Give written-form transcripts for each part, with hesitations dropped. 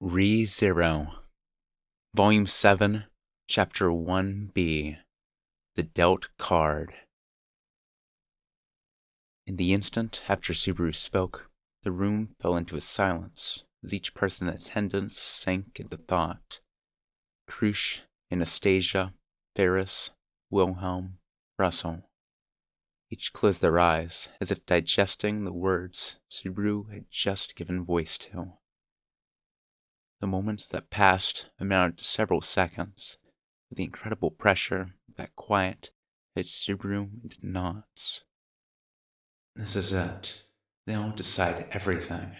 Re-Zero, Volume 7, Chapter 1b, The Dealt Card. In the instant after Subaru spoke, the room fell into a silence as each person in attendance sank into thought. Krusch, Anastasia, Ferris, Wilhelm, Russell. Each closed their eyes as if digesting the words Subaru had just given voice to. The moments that passed amounted to several seconds, with the incredible pressure of that quiet hit Subaru into knots. This is it. They'll decide everything.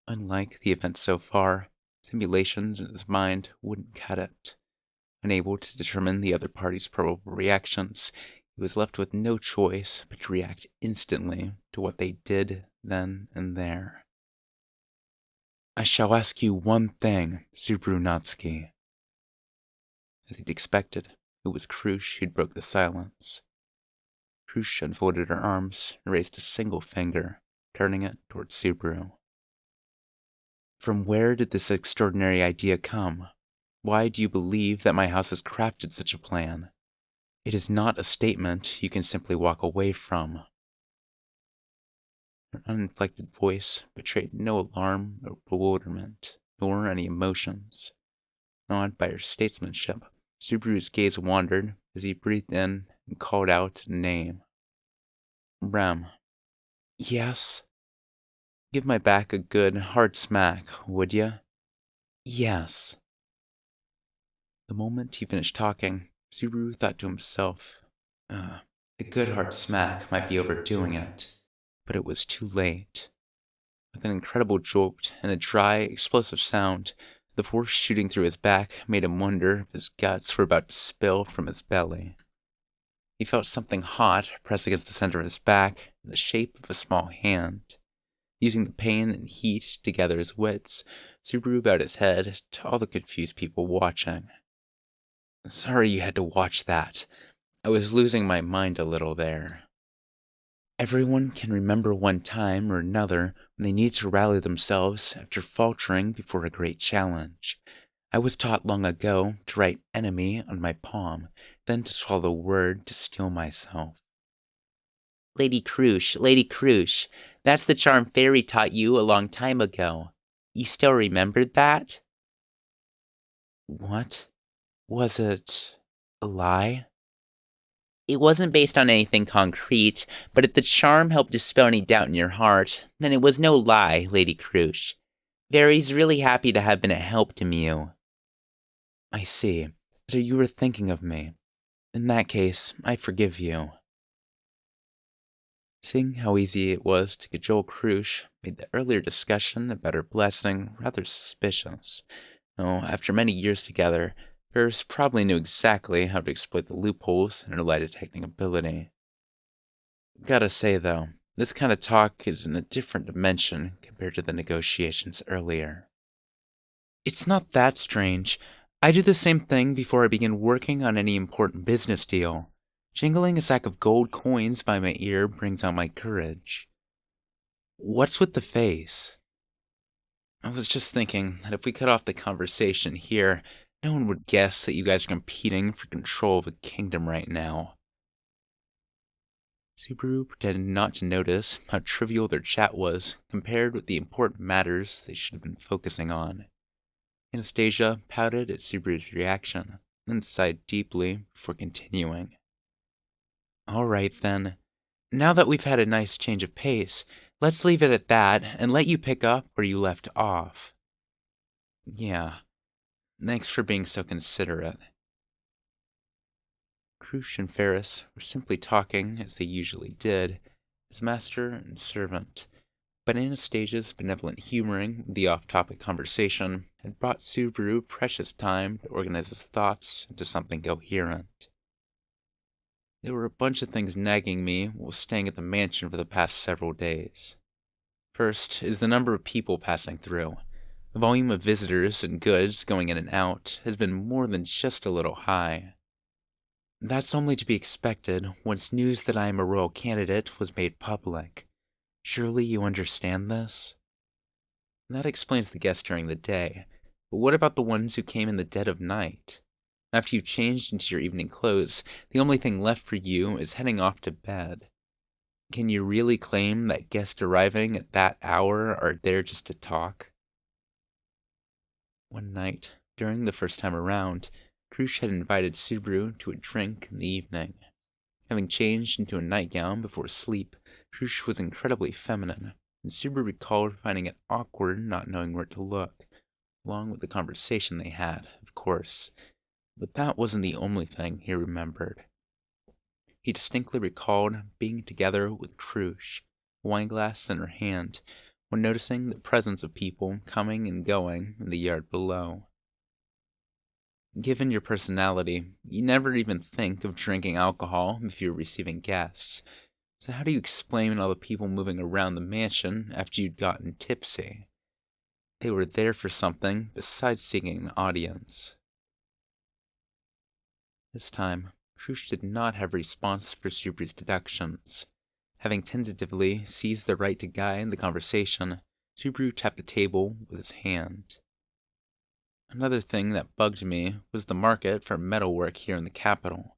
Unlike the events so far, simulations in his mind wouldn't cut it. Unable to determine the other party's probable reactions, he was left with no choice but to react instantly to what they did then and there. I shall ask you one thing, Subrunatsky. As he'd expected, it was Krusch who'd broke the silence. Krusch unfolded her arms and raised a single finger, turning it towards Subaru. From where did this extraordinary idea come? Why do you believe that my house has crafted such a plan? It is not a statement you can simply walk away from. Her uninflected voice betrayed no alarm or bewilderment, nor any emotions. Awed by her statesmanship, Subaru's gaze wandered as he breathed in and called out a name. Rem. Yes? Give my back a good, hard smack, would ya? Yes. The moment he finished talking, Subaru thought to himself, a good hard smack might be overdoing it. But it was too late. With an incredible jolt and a dry, explosive sound, the force shooting through his back made him wonder if his guts were about to spill from his belly. He felt something hot press against the center of his back in the shape of a small hand. Using the pain and heat to gather his wits, Subaru bowed his head to all the confused people watching. Sorry you had to watch that. I was losing my mind a little there. Everyone can remember one time or another when they need to rally themselves after faltering before a great challenge. I was taught long ago to write enemy on my palm, then to swallow the word to steel myself. Lady Krusch, that's the charm Fairy taught you a long time ago. You still remembered that? What? Was it a lie? It wasn't based on anything concrete, but if the charm helped dispel any doubt in your heart, then it was no lie, Lady Krusch. Fairy's really happy to have been a help to Mew. I see. So you were thinking of me. In that case, I forgive you. Seeing how easy it was to cajole Krusch made the earlier discussion about her blessing rather suspicious. Though, after many years together, Ferris probably knew exactly how to exploit the loopholes in her lie detecting ability. Gotta say, though, this kind of talk is in a different dimension compared to the negotiations earlier. It's not that strange. I do the same thing before I begin working on any important business deal. Jingling a sack of gold coins by my ear brings out my courage. What's with the face? I was just thinking that if we cut off the conversation here, no one would guess that you guys are competing for control of a kingdom right now. Subaru pretended not to notice how trivial their chat was compared with the important matters they should have been focusing on. Anastasia pouted at Subaru's reaction, then sighed deeply before continuing. All right, then. Now that we've had a nice change of pace, let's leave it at that and let you pick up where you left off. Yeah, thanks for being so considerate. Krusch and Ferris were simply talking, as they usually did, as master and servant, but Anastasia's benevolent humoring of the off-topic conversation had brought Subaru precious time to organize his thoughts into something coherent. There were a bunch of things nagging me while staying at the mansion for the past several days. First is the number of people passing through. The volume of visitors and goods going in and out has been more than just a little high. That's only to be expected once news that I am a royal candidate was made public. Surely you understand this? That explains the guests during the day. But what about the ones who came in the dead of night? After you changed into your evening clothes, the only thing left for you is heading off to bed. Can you really claim that guests arriving at that hour are there just to talk? One night, during the first time around, Krush had invited Subaru to a drink in the evening. Having changed into a nightgown before sleep, Krush was incredibly feminine, and Subaru recalled finding it awkward not knowing where to look, along with the conversation they had, of course. But that wasn't the only thing he remembered. He distinctly recalled being together with Krush, a wineglass in her hand, when noticing the presence of people coming and going in the yard below. Given your personality, you never even think of drinking alcohol if you're receiving guests. So how do you explain all the people moving around the mansion after you'd gotten tipsy? They were there for something besides seeking an audience. This time, Krush did not have a response for Subaru's deductions. Having tentatively seized the right to guide the conversation, Subaru tapped the table with his hand. Another thing that bugged me was the market for metalwork here in the capital.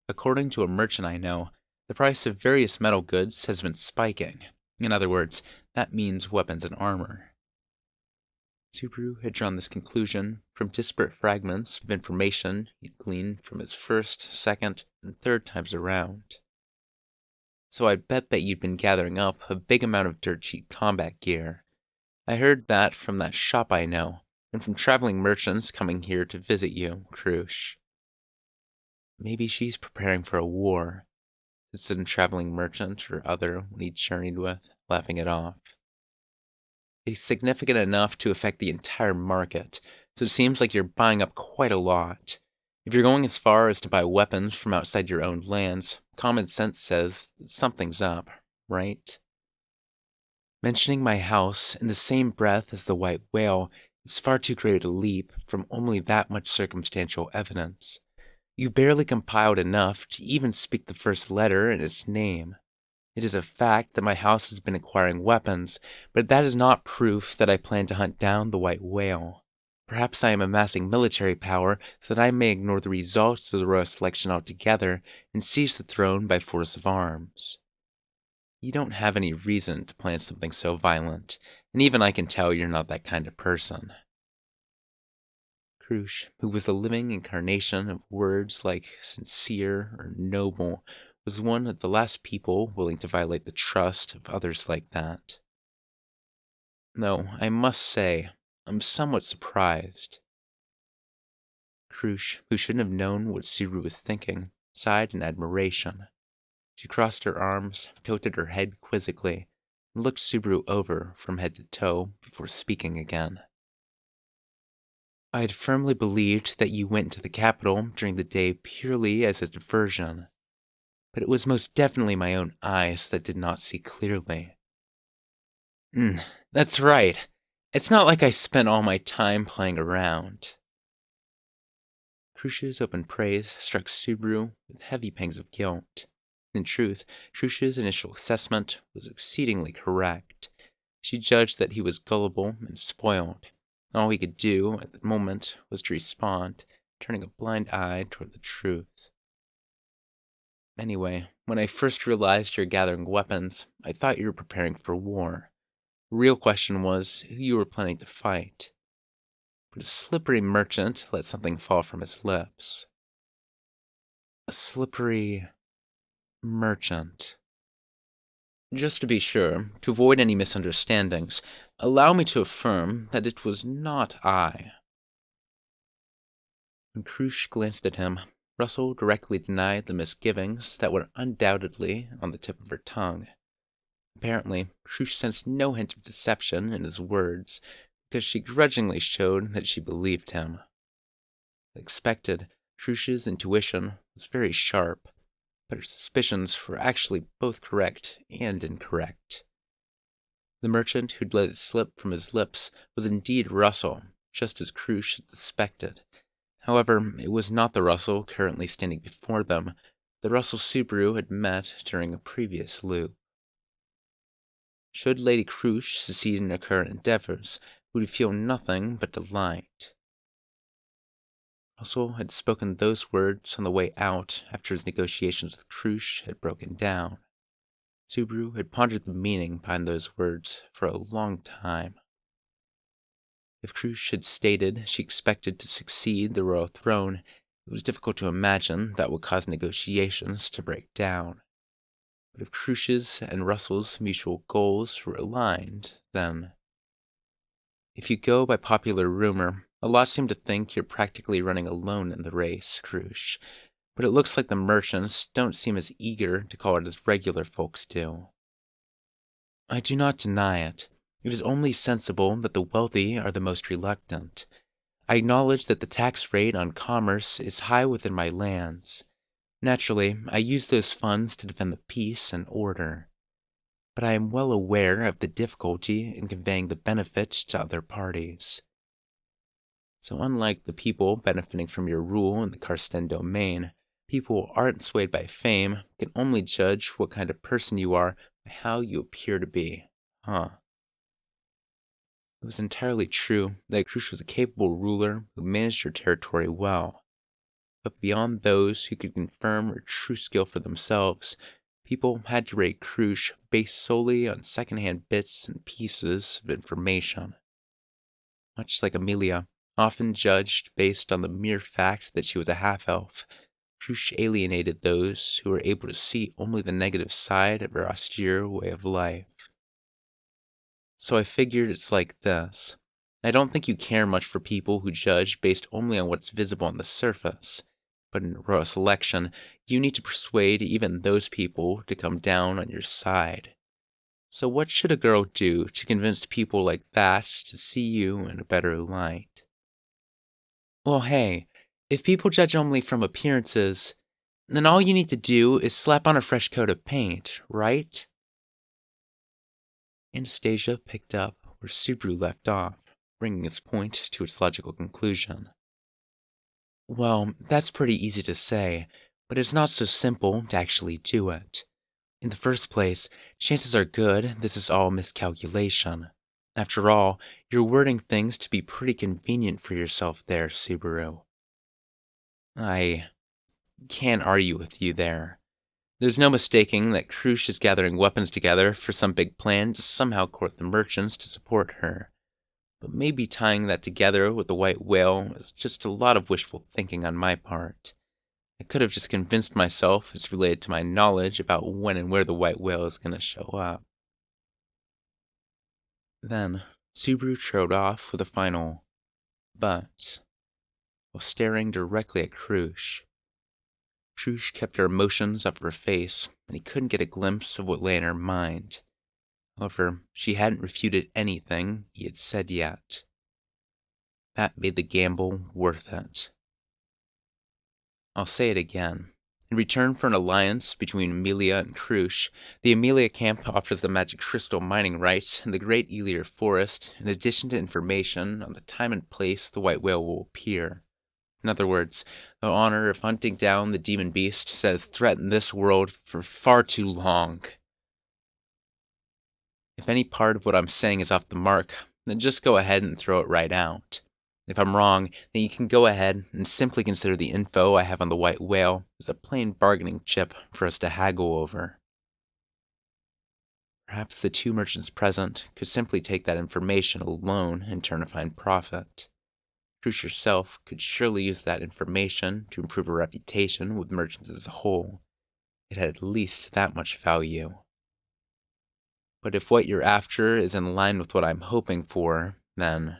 According to a merchant I know, the price of various metal goods has been spiking. In other words, that means weapons and armor. Subaru had drawn this conclusion from disparate fragments of information he'd gleaned from his first, second, and third times around. So I bet that you'd been gathering up a big amount of dirt cheap combat gear. I heard that from that shop I know, and from traveling merchants coming here to visit you, Krush. Maybe she's preparing for a war, said some traveling merchant or other when he journeyed with, laughing it off. It's significant enough to affect the entire market, so it seems like you're buying up quite a lot. If you're going as far as to buy weapons from outside your own lands, common sense says that something's up, right? Mentioning my house in the same breath as the white whale is far too great a leap from only that much circumstantial evidence. You've barely compiled enough to even speak the first letter in its name. It is a fact that my house has been acquiring weapons, but that is not proof that I plan to hunt down the white whale. Perhaps I am amassing military power so that I may ignore the results of the royal selection altogether and seize the throne by force of arms. You don't have any reason to plan something so violent, and even I can tell you're not that kind of person. Krush, who was the living incarnation of words like sincere or noble, was one of the last people willing to violate the trust of others like that. Though, I must say, I'm somewhat surprised. Krush, who shouldn't have known what Subaru was thinking, sighed in admiration. She crossed her arms, tilted her head quizzically, and looked Subaru over from head to toe before speaking again. I had firmly believed that you went to the capital during the day purely as a diversion, but it was most definitely my own eyes that did not see clearly. That's right. It's not like I spent all my time playing around. Krush's open praise struck Subaru with heavy pangs of guilt. In truth, Krush's initial assessment was exceedingly correct. She judged that he was gullible and spoiled. All he could do at the moment was to respond, turning a blind eye toward the truth. Anyway, when I first realized you're gathering weapons, I thought you were preparing for war. The real question was who you were planning to fight. But a slippery merchant let something fall from his lips. A slippery merchant. Just to be sure, to avoid any misunderstandings, allow me to affirm that it was not I. When Krush glanced at him, Russell directly denied the misgivings that were undoubtedly on the tip of her tongue. Apparently, Krush sensed no hint of deception in his words, because she grudgingly showed that she believed him. As expected, Krush's intuition was very sharp, but her suspicions were actually both correct and incorrect. The merchant who'd let it slip from his lips was indeed Russell, just as Krush had suspected. However, it was not the Russell currently standing before them, the Russell Subaru had met during a previous loop. Should Lady Cruche succeed in her current endeavors, we would feel nothing but delight. Russell had spoken those words on the way out after his negotiations with Cruche had broken down. Subaru had pondered the meaning behind those words for a long time. If Cruche had stated she expected to succeed the royal throne, it was difficult to imagine that would cause negotiations to break down. But if Cruche's and Russell's mutual goals were aligned, then... If you go by popular rumor, a lot seem to think you're practically running alone in the race, Cruche. But it looks like the merchants don't seem as eager to call it as regular folks do. I do not deny it. It is only sensible that the wealthy are the most reluctant. I acknowledge that the tax rate on commerce is high within my lands. Naturally, I use those funds to defend the peace and order. But I am well aware of the difficulty in conveying the benefit to other parties. So unlike the people benefiting from your rule in the Karsten domain, people who aren't swayed by fame can only judge what kind of person you are by how you appear to be. Huh. It was entirely true that Krush was a capable ruler who managed her territory well. But beyond those who could confirm her true skill for themselves, people had to rate Krush based solely on secondhand bits and pieces of information. Much like Amelia, often judged based on the mere fact that she was a half-elf, Krush alienated those who were able to see only the negative side of her austere way of life. So I figured it's like this. I don't think you care much for people who judge based only on what's visible on the surface. But in a royal selection, you need to persuade even those people to come down on your side. So what should a girl do to convince people like that to see you in a better light? Well, hey, if people judge only from appearances, then all you need to do is slap on a fresh coat of paint, right? Anastasia picked up where Subaru left off, bringing his point to its logical conclusion. Well, that's pretty easy to say, but it's not so simple to actually do it. In the first place, chances are good this is all miscalculation. After all, you're wording things to be pretty convenient for yourself there, Subaru. I can't argue with you there. There's no mistaking that Krush is gathering weapons together for some big plan to somehow court the merchants to support her. But maybe tying that together with the white whale is just a lot of wishful thinking on my part. I could have just convinced myself it's related to my knowledge about when and where the white whale is going to show up. Then, Subaru trailed off with a final but, while staring directly at Krush. Krush kept her emotions off her face, and he couldn't get a glimpse of what lay in her mind. However, she hadn't refuted anything he had said yet. That made the gamble worth it. I'll say it again. In return for an alliance between Amelia and Krush, the Amelia camp offers the magic crystal mining right in the Great Elir Forest, in addition to information on the time and place the white whale will appear. In other words, the honor of hunting down the demon beast that has threatened this world for far too long. If any part of what I'm saying is off the mark, then just go ahead and throw it right out. If I'm wrong, then you can go ahead and simply consider the info I have on the white whale as a plain bargaining chip for us to haggle over. Perhaps the two merchants present could simply take that information alone and turn a fine profit. Truce herself could surely use that information to improve her reputation with merchants as a whole. It had at least that much value. But if what you're after is in line with what I'm hoping for, then...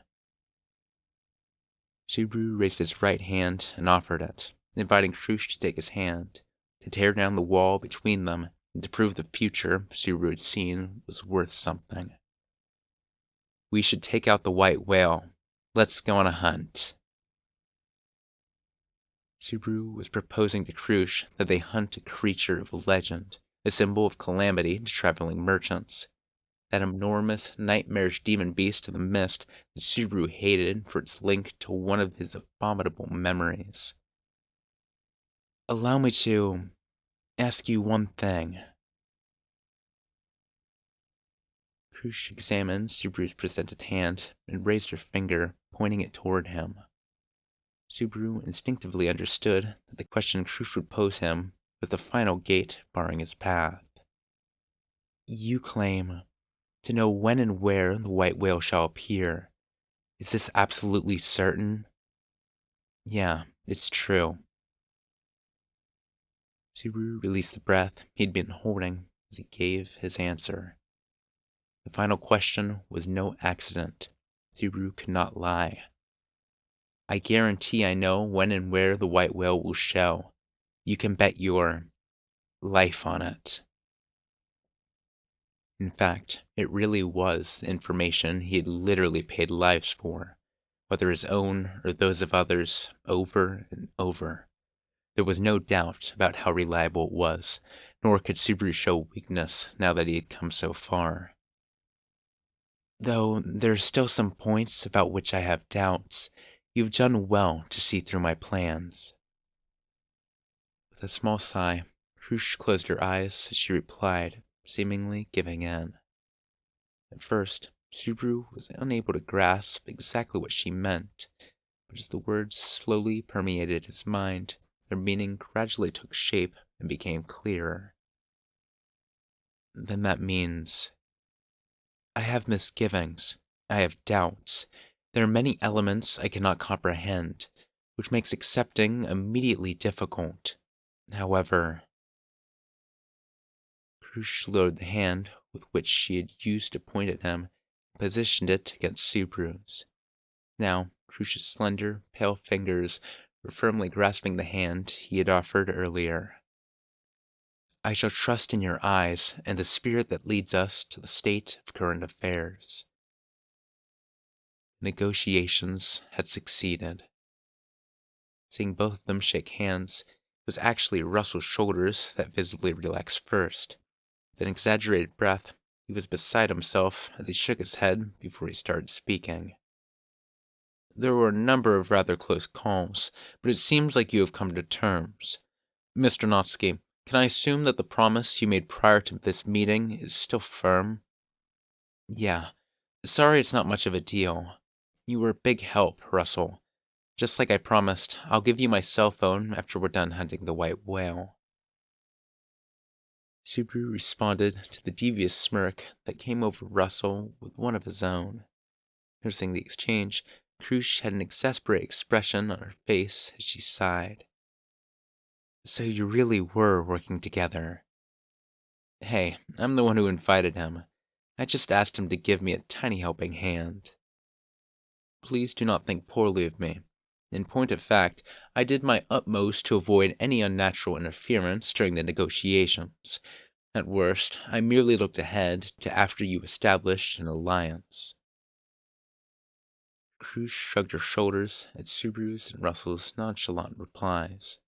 Subaru raised his right hand and offered it, inviting Krush to take his hand, to tear down the wall between them, and to prove the future Subaru had seen was worth something. We should take out the white whale. Let's go on a hunt. Subaru was proposing to Krush that they hunt a creature of legend, a symbol of calamity to traveling merchants. That enormous, nightmarish demon beast of the mist that Subaru hated for its link to one of his abominable memories. Allow me to ask you one thing. Krush examined Subaru's presented hand and raised her finger, pointing it toward him. Subaru instinctively understood that the question Krush would pose him was the final gate barring his path. You claim to know when and where the white whale shall appear. Is this absolutely certain? Yeah, it's true. Subaru released the breath he'd been holding as he gave his answer. The final question was no accident. Subaru could not lie. I guarantee I know when and where the white whale will show. You can bet your life on it. In fact, it really was information he had literally paid lives for, whether his own or those of others, over and over. There was no doubt about how reliable it was, nor could Subaru show weakness now that he had come so far. Though there are still some points about which I have doubts, you've done well to see through my plans. With a small sigh, Krush closed her eyes as she replied, seemingly giving in. At first, Subaru was unable to grasp exactly what she meant, but as the words slowly permeated his mind, their meaning gradually took shape and became clearer. Then that means I have misgivings. I have doubts. There are many elements I cannot comprehend, which makes accepting immediately difficult. However, Krush lowered the hand with which she had used to point at him and positioned it against Subaru's. Now, Krush's slender, pale fingers were firmly grasping the hand he had offered earlier. I shall trust in your eyes and the spirit that leads us to the state of current affairs. Negotiations had succeeded. Seeing both of them shake hands, it was actually Russell's shoulders that visibly relaxed first. With an exaggerated breath, he was beside himself as he shook his head before he started speaking. There were a number of rather close calls, but it seems like you have come to terms. Mr. Notsky, can I assume that the promise you made prior to this meeting is still firm? Yeah. Sorry it's not much of a deal. You were a big help, Russell. Just like I promised, I'll give you my cell phone after we're done hunting the white whale. Subaru responded to the devious smirk that came over Russell with one of his own. Noticing the exchange, Krush had an exasperated expression on her face as she sighed. So you really were working together. Hey, I'm the one who invited him. I just asked him to give me a tiny helping hand. Please do not think poorly of me. In point of fact, I did my utmost to avoid any unnatural interference during the negotiations. At worst, I merely looked ahead to after you established an alliance. Cruz shrugged her shoulders at Subaru's and Russell's nonchalant replies.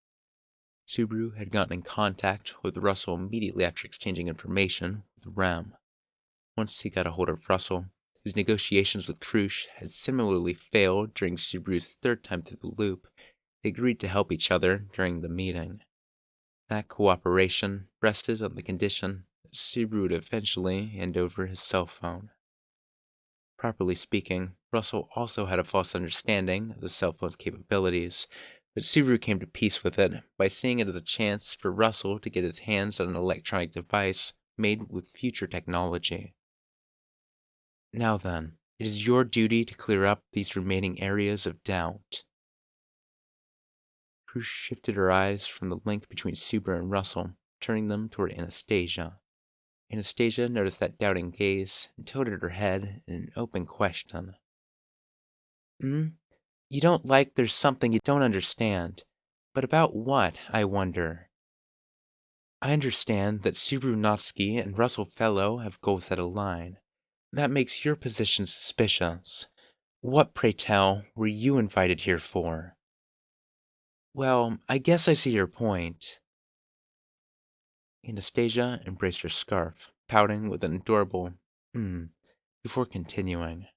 Subaru had gotten in contact with Russell immediately after exchanging information with Rem. Once he got a hold of Russell, whose negotiations with Krush had similarly failed during Subaru's third time through the loop, they agreed to help each other during the meeting. That cooperation rested on the condition that Subaru would eventually hand over his cell phone. Properly speaking, Russell also had a false understanding of the cell phone's capabilities, but Subaru came to peace with it by seeing it as a chance for Russell to get his hands on an electronic device made with future technology. Now then, it is your duty to clear up these remaining areas of doubt. Cruz shifted her eyes from the link between Subaru and Russell, turning them toward Anastasia. Anastasia noticed that doubting gaze and tilted her head in an open question. You don't like there's something you don't understand. But about what, I wonder? I understand that Subaru Natsuki and Russell Fellow have goals that align. That makes your position suspicious. What, pray tell, were you invited here for? Well, I guess I see your point. Anastasia embraced her scarf, pouting with an adorable before continuing.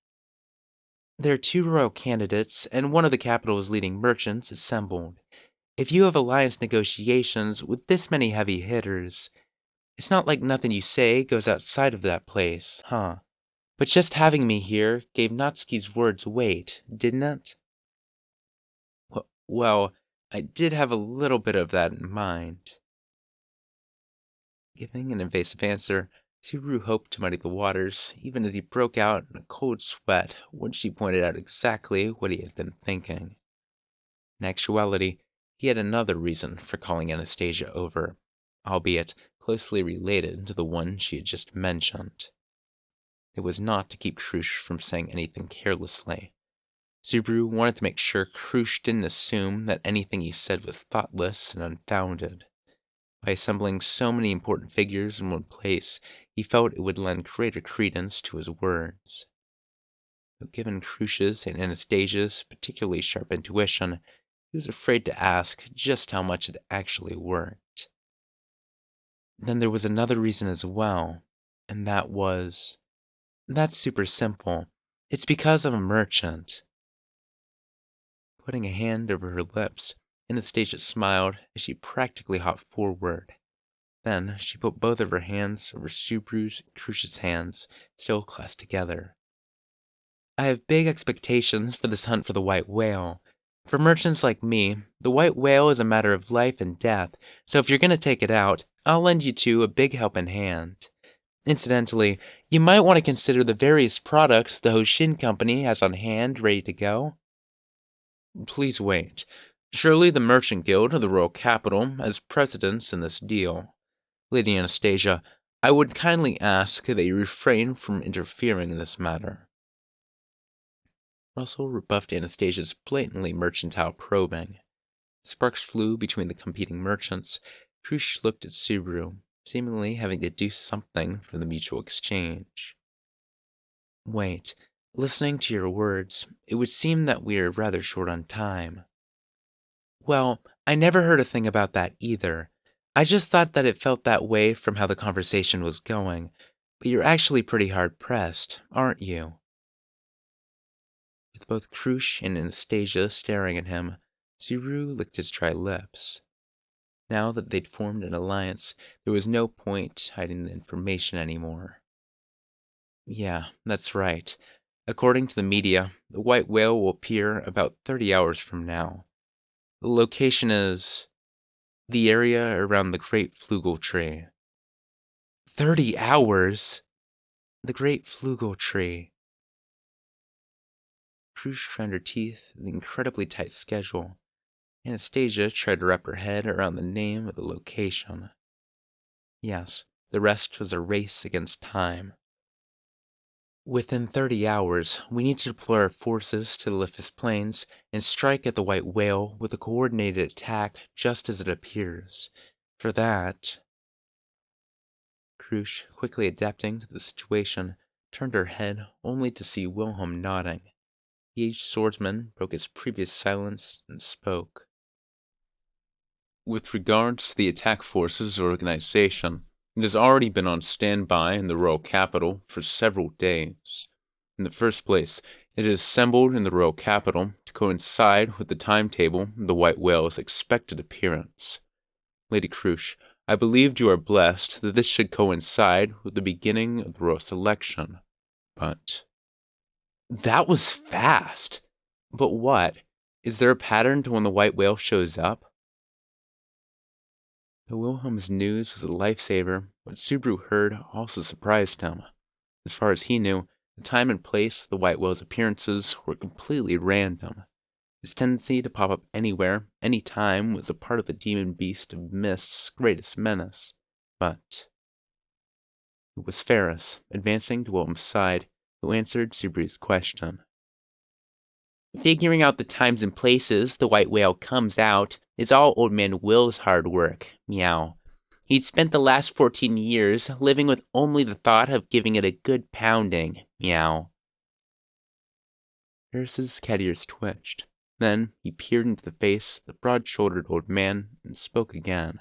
There are two royal candidates, and one of the capital's leading merchants assembled. If you have alliance negotiations with this many heavy hitters, it's not like nothing you say goes outside of that place, huh? But just having me here gave Natsuki's words weight, didn't it? Well, I did have a little bit of that in mind. Giving an evasive answer, Subaru hoped to muddy the waters, even as he broke out in a cold sweat when she pointed out exactly what he had been thinking. In actuality, he had another reason for calling Anastasia over, albeit closely related to the one she had just mentioned. It was not to keep Krush from saying anything carelessly. Subaru wanted to make sure Krush didn't assume that anything he said was thoughtless and unfounded. By assembling so many important figures in one place, he felt it would lend greater credence to his words. But given Krush's and Anastasia's particularly sharp intuition, he was afraid to ask just how much it actually worked. Then there was another reason as well, and that's super simple. It's because I'm a merchant. Putting a hand over her lips, Anastasia smiled as she practically hopped forward. Then she put both of her hands over Subaru's and Krush's hands, still clasped together. I have big expectations for this hunt for the white whale. For merchants like me, the white whale is a matter of life and death, so if you're going to take it out, I'll lend you two a big helping hand. Incidentally, you might want to consider the various products the Hoshin Company has on hand ready to go. Please wait. Surely the Merchant Guild of the Royal Capital has precedence in this deal. Lady Anastasia, I would kindly ask that you refrain from interfering in this matter. Russell rebuffed Anastasia's blatantly mercantile probing. Sparks flew between the competing merchants. Krush looked at Subaru, seemingly having to do something for the mutual exchange. Wait, listening to your words, it would seem that we are rather short on time. Well, I never heard a thing about that either. I just thought that it felt that way from how the conversation was going. But you're actually pretty hard-pressed, aren't you? With both Krush and Anastasia staring at him, Subaru licked his dry lips. Now that they'd formed an alliance, there was no point hiding the information anymore. Yeah, that's right. According to the media, the white whale will appear about 30 hours from now. The location is the area around the Great Flugel Tree. 30 hours? The Great Flugel Tree. Krush ground her teeth in the incredibly tight schedule. Anastasia tried to wrap her head around the name of the location. Yes, the rest was a race against time. Within 30 hours, we need to deploy our forces to the Liffus Plains and strike at the White Whale with a coordinated attack just as it appears. For that, Krush, quickly adapting to the situation, turned her head only to see Wilhelm nodding. The aged swordsman broke his previous silence and spoke. With regards to the attack forces organization, it has already been on standby in the royal capital for several days. In the first place, it is assembled in the royal capital to coincide with the timetable of the white whale's expected appearance. Lady Krush, I believed you are blessed that this should coincide with the beginning of the royal selection. But that was fast! But what? Is there a pattern to when the white whale shows up? Though Wilhelm's news was a lifesaver, what Subaru heard also surprised him. As far as he knew, the time and place of the white whale's appearances were completely random. His tendency to pop up anywhere, any time, was a part of the demon beast of Mist's greatest menace. But it was Ferris, advancing to Wilhelm's side, who answered Subaru's question. Figuring out the times and places the white whale comes out is all Old Man Will's hard work, meow. He'd spent the last 14 years living with only the thought of giving it a good pounding, meow. Ferris's cat ears twitched. Then he peered into the face of the broad-shouldered old man and spoke again.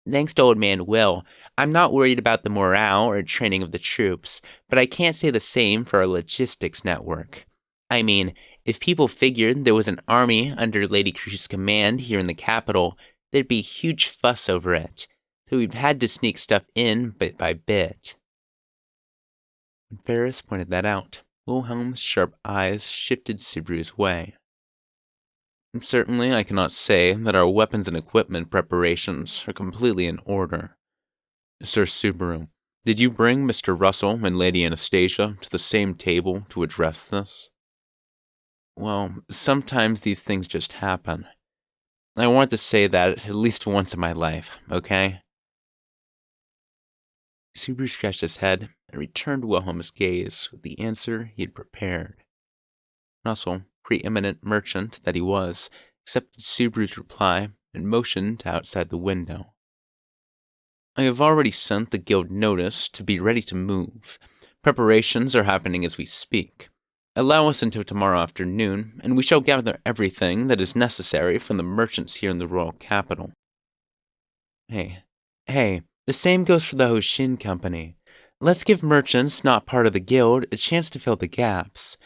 Thanks to Old Man Will, I'm not worried about the morale or training of the troops, but I can't say the same for our logistics network. I mean, if people figured there was an army under Lady Krush's command here in the capital, there'd be a huge fuss over it, so we've had to sneak stuff in bit by bit. When Ferris pointed that out, Wilhelm's sharp eyes shifted Subaru's way. Certainly, I cannot say that our weapons and equipment preparations are completely in order. Sir Subaru, did you bring Mr. Russell and Lady Anastasia to the same table to address this? Well, sometimes these things just happen. I wanted to say that at least once in my life, okay? Subaru scratched his head and returned Wilhelm's gaze with the answer he had prepared. Russell, preeminent merchant that he was, accepted Subaru's reply and motioned outside the window. I have already sent the guild notice to be ready to move. Preparations are happening as we speak. Allow us until tomorrow afternoon, and we shall gather everything that is necessary from the merchants here in the royal capital. Hey, the same goes for the Hoshin Company. Let's give merchants not part of the guild a chance to fill the gaps.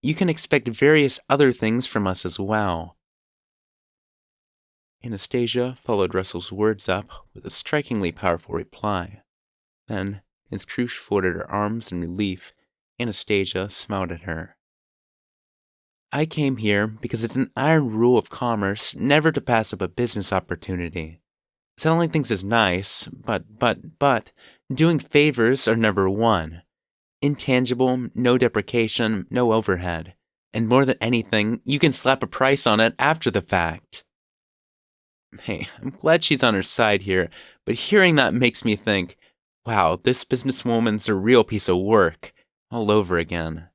You can expect various other things from us as well. Anastasia followed Russell's words up with a strikingly powerful reply. Then, as Krush folded her arms in relief, Anastasia smiled at her. I came here because it's an iron rule of commerce never to pass up a business opportunity. Selling things is nice, but doing favors are number one. Intangible, no depreciation, no overhead. And more than anything, you can slap a price on it after the fact. Hey, I'm glad she's on her side here, but hearing that makes me think, wow, this businesswoman's a real piece of work, all over again.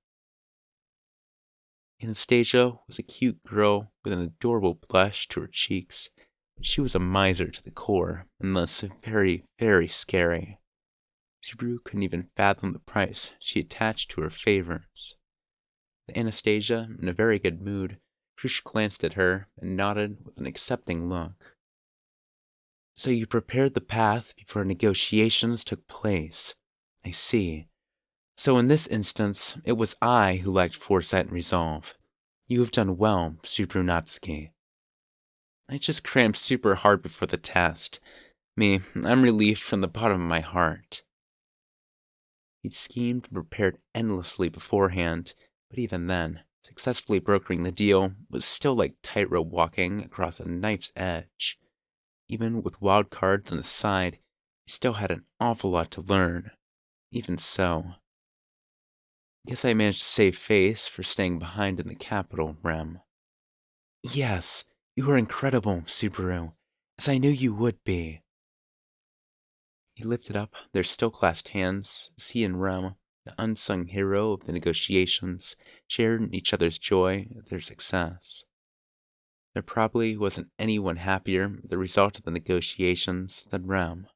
Anastasia was a cute girl with an adorable blush to her cheeks. She was a miser to the core, and thus very, very scary. Subaru couldn't even fathom the price she attached to her favors. With Anastasia in a very good mood, Krush glanced at her and nodded with an accepting look. So you prepared the path before negotiations took place. I see. So in this instance, it was I who lacked foresight and resolve. You have done well, Subrunatsky. I just crammed super hard before the test. I'm relieved from the bottom of my heart. He'd schemed and prepared endlessly beforehand, but even then, successfully brokering the deal was still like tightrope walking across a knife's edge. Even with wild cards on his side, he still had an awful lot to learn. Even so, guess I managed to save face for staying behind in the capital, Rem. Yes, you were incredible, Subaru, as I knew you would be. He lifted up their still clasped hands as he and Rem, the unsung hero of the negotiations, shared in each other's joy at their success. There probably wasn't anyone happier with the result of the negotiations than Rem.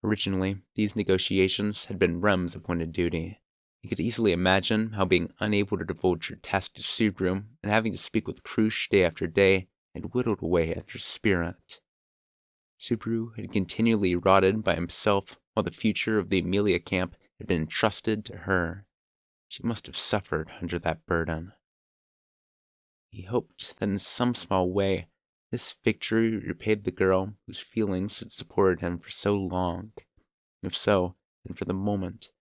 Originally, these negotiations had been Rem's appointed duty. He could easily imagine how being unable to divulge her task to Subaru and having to speak with Krush day after day had whittled away at her spirit. Subaru had continually rotted by himself while the future of the Amelia camp had been entrusted to her. She must have suffered under that burden. He hoped that in some small way this victory repaid the girl whose feelings had supported him for so long. If so, then for the moment,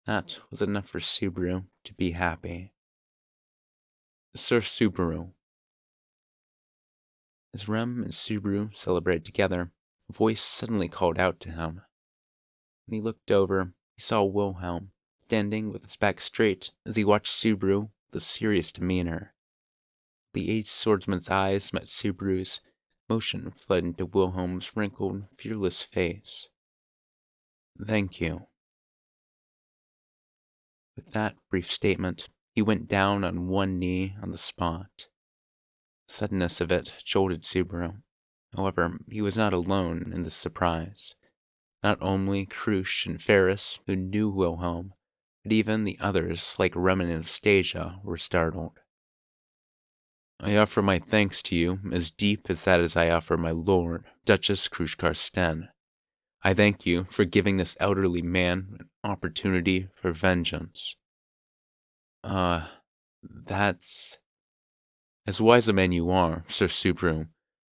that was enough for Subaru to be happy. Sir Subaru. As Rem and Subaru celebrated together, a voice suddenly called out to him. When he looked over, he saw Wilhelm, standing with his back straight as he watched Subaru with a serious demeanor. The aged swordsman's eyes met Subaru's. Motion fled into Wilhelm's wrinkled, fearless face. Thank you. With that brief statement, he went down on one knee on the spot. The suddenness of it jolted Subaru. However, he was not alone in this surprise. Not only Krush and Ferris, who knew Wilhelm, but even the others, like Rem and Anastasia, were startled. I offer my thanks to you as deep as that as I offer my lord, Duchess Krushkarsten. I thank you for giving this elderly man an opportunity for vengeance. That's... As wise a man you are, Sir Subaru,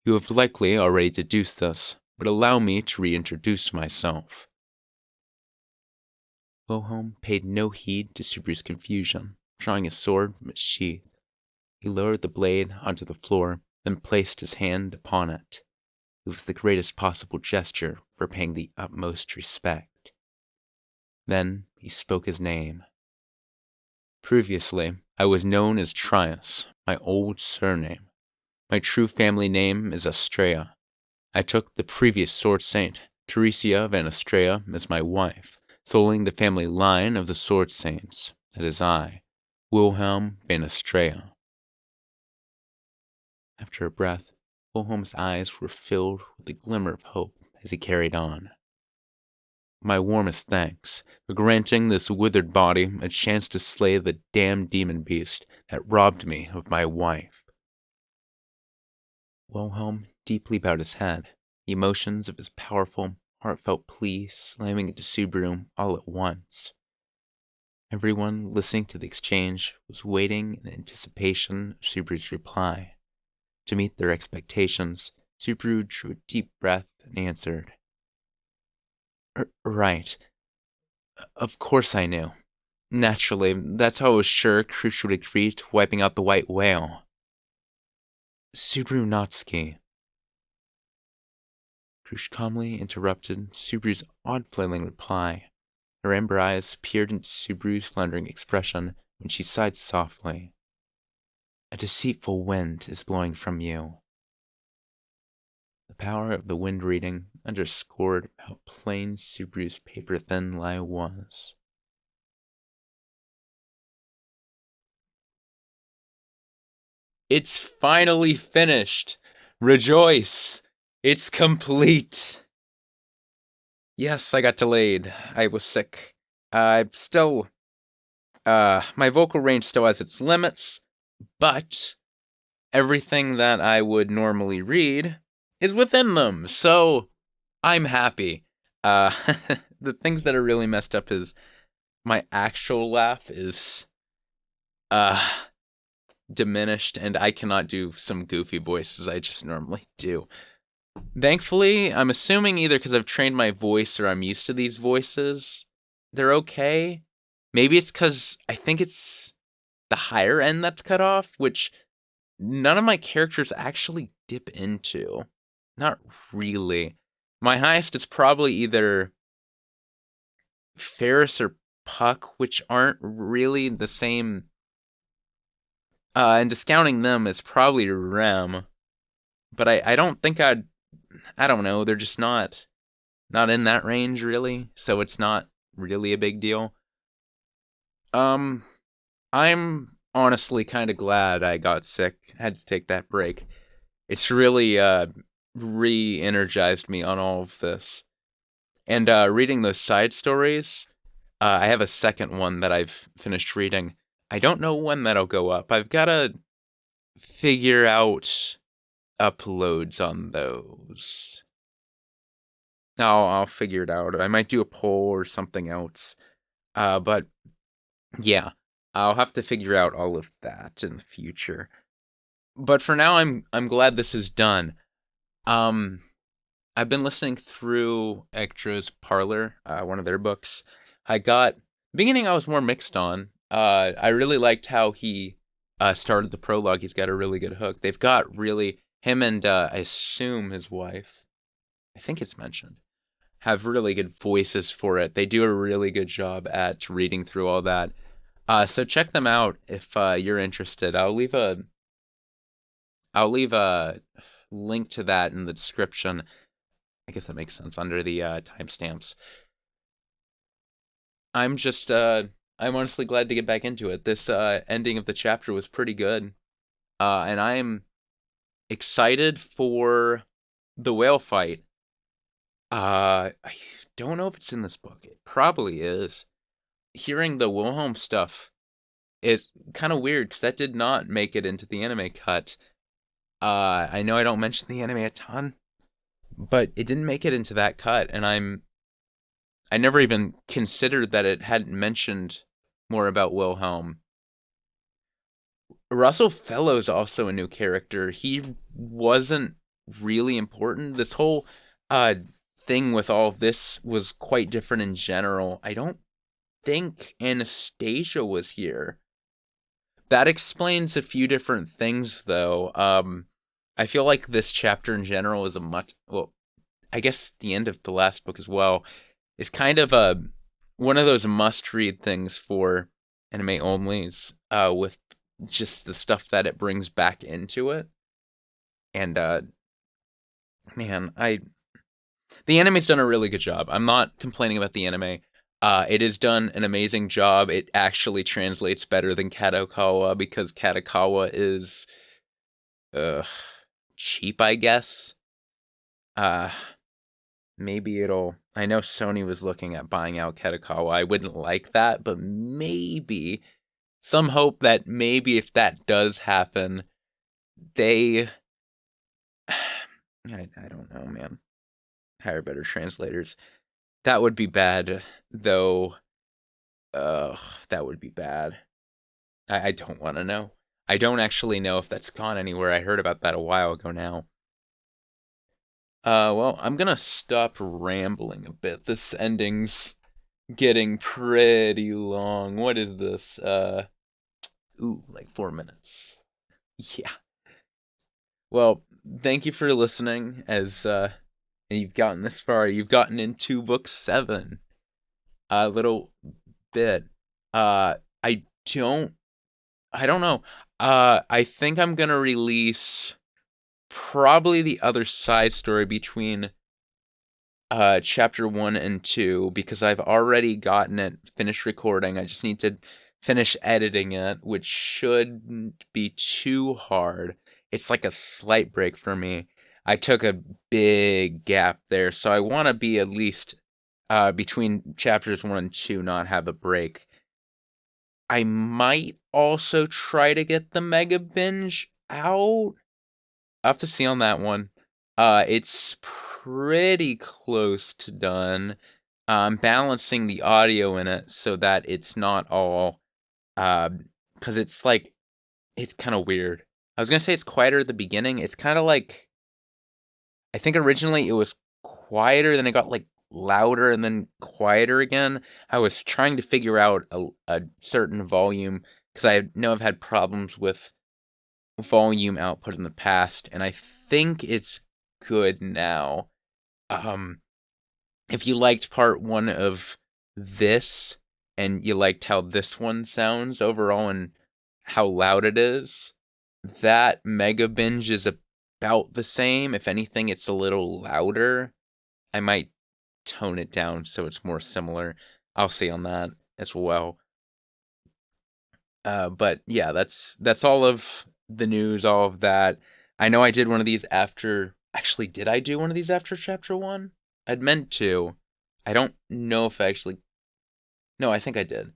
you have likely already deduced this, but allow me to reintroduce myself. Wilhelm paid no heed to Subaru's confusion, drawing his sword from its sheath. He lowered the blade onto the floor, then placed his hand upon it. It was the greatest possible gesture for paying the utmost respect. Then he spoke his name. Previously, I was known as Trias, my old surname. My true family name is Astrea. I took the previous sword saint, Teresia van Astrea, as my wife, solely the family line of the sword saints. That is I, Wilhelm van Astrea. After a breath, Wilhelm's eyes were filled with a glimmer of hope as he carried on. My warmest thanks for granting this withered body a chance to slay the damned demon beast that robbed me of my wife. Wilhelm deeply bowed his head, the emotions of his powerful, heartfelt plea slamming into Subaru all at once. Everyone listening to the exchange was waiting in anticipation of Subaru's reply. To meet their expectations, Subaru drew a deep breath and answered, Right. Of course I knew. Naturally, that's how I was sure Krush would agree to wiping out the white whale. Subaru Natsuki. Krush calmly interrupted Subaru's odd flailing reply. Her amber eyes peered into Subaru's floundering expression when she sighed softly. A deceitful wind is blowing from you. The power of the wind reading underscored how plain Subaru's paper-thin lie was. It's finally finished! Rejoice! It's complete! Yes, I got delayed. I was sick. I'm still... my vocal range still has its limits, but everything that I would normally read is within them, so I'm happy. The things that are really messed up is my actual laugh is diminished, and I cannot do some goofy voices I just normally do. Thankfully, I'm assuming either because I've trained my voice or I'm used to these voices, they're okay. Maybe it's because I think it's the higher end that's cut off, which none of my characters actually dip into. Not really. My highest is probably either Ferris or Puck, which aren't really the same. And discounting them is probably Rem. But I don't think I don't know, they're just not in that range really, so it's not really a big deal. I'm honestly kind of glad I got sick, had to take that break. It's really re-energized me on all of this. And reading those side stories, I have a second one that I've finished reading. I don't know when that'll go up. I've got to figure out uploads on those. I'll figure it out. I might do a poll or something else. But yeah, I'll have to figure out all of that in the future. But for now, I'm glad this is done. I've been listening through Extra's Parlor, one of their books. Beginning I was more mixed on. I really liked how he started the prologue. He's got a really good hook. They've got really, him and I assume his wife, I think it's mentioned, have really good voices for it. They do a really good job at reading through all that. So check them out if you're interested. I'll leave a link to that in the description. I guess that makes sense under the timestamps. I'm honestly glad to get back into it. This ending of the chapter was pretty good. And I'm excited for the whale fight. I don't know if it's in this book. It probably is. Hearing the Wilhelm stuff is kind of weird because that did not make it into the anime cut. I know I don't mention the anime a ton, but it didn't make it into that cut, and I never even considered that it hadn't mentioned more about Wilhelm. Russell Fellow's also a new character. He wasn't really important. This whole thing with all of this was quite different in general. I don't think Anastasia was here. That explains a few different things, though. I feel like this chapter in general is I guess the end of the last book as well is kind of one of those must-read things for anime onlys, with just the stuff that it brings back into it. And man, the anime's done a really good job. I'm not complaining about the anime. It has done an amazing job. It actually translates better than Kadokawa because Kadokawa is uh, cheap, I guess. Uh, Maybe it'll. I know Sony was looking at buying out Kadokawa. I wouldn't like that, but maybe some hope that maybe if that does happen, they. I don't know, man. Hire better translators. That would be bad, though. That would be bad. I don't want to know. I don't actually know if that's gone anywhere. I heard about that a while ago now. Well, I'm gonna stop rambling a bit. This ending's getting pretty long. What is this? Like 4 minutes. Yeah. Well, thank you for listening. As you've gotten this far, you've gotten into book 7. A little bit. I don't. I don't know. I think I'm gonna release probably the other side story between chapter 1 and 2 because I've already gotten it finished recording. I just need to finish editing it, which shouldn't be too hard. It's like a slight break for me. I took a big gap there, so I want to be at least between chapters 1 and 2, not have a break. I might also try to get the Mega Binge out. I'll have to see on that one. It's pretty close to done. I'm balancing the audio in it so that it's not all, because it's like, it's kind of weird. I was gonna say it's quieter at the beginning. It's kind of like, I think originally it was quieter, then it got like louder and then quieter again. I was trying to figure out a certain volume because I know I've had problems with volume output in the past, and I think it's good now. If you liked part 1 of this and you liked how this one sounds overall and how loud it is, that Mega Binge is about the same. If anything, it's a little louder. I might tone it down so it's more similar. I'll see on that as well. But yeah, that's all of the news, all of that. I know I did one of these after. Actually, did I do one of these after chapter 1? I'd meant to. I don't know if I actually. No, I think I did.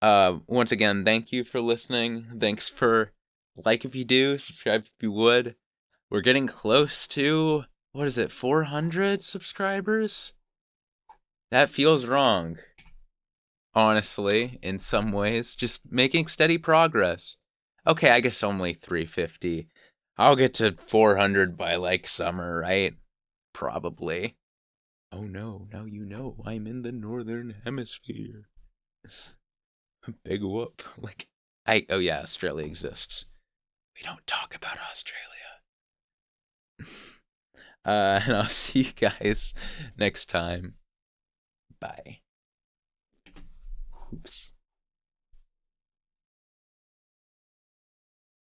Once again, thank you for listening. Thanks for like if you do, subscribe if you would. We're getting close to, what is it, 400 subscribers? That feels wrong. Honestly, in some ways, just making steady progress. Okay, I guess only 350. I'll get to 400 by like summer, right? Probably. Oh no, now you know I'm in the northern hemisphere. Big whoop. Oh yeah, Australia exists. We don't talk about Australia. And I'll see you guys next time. Bye. Oops.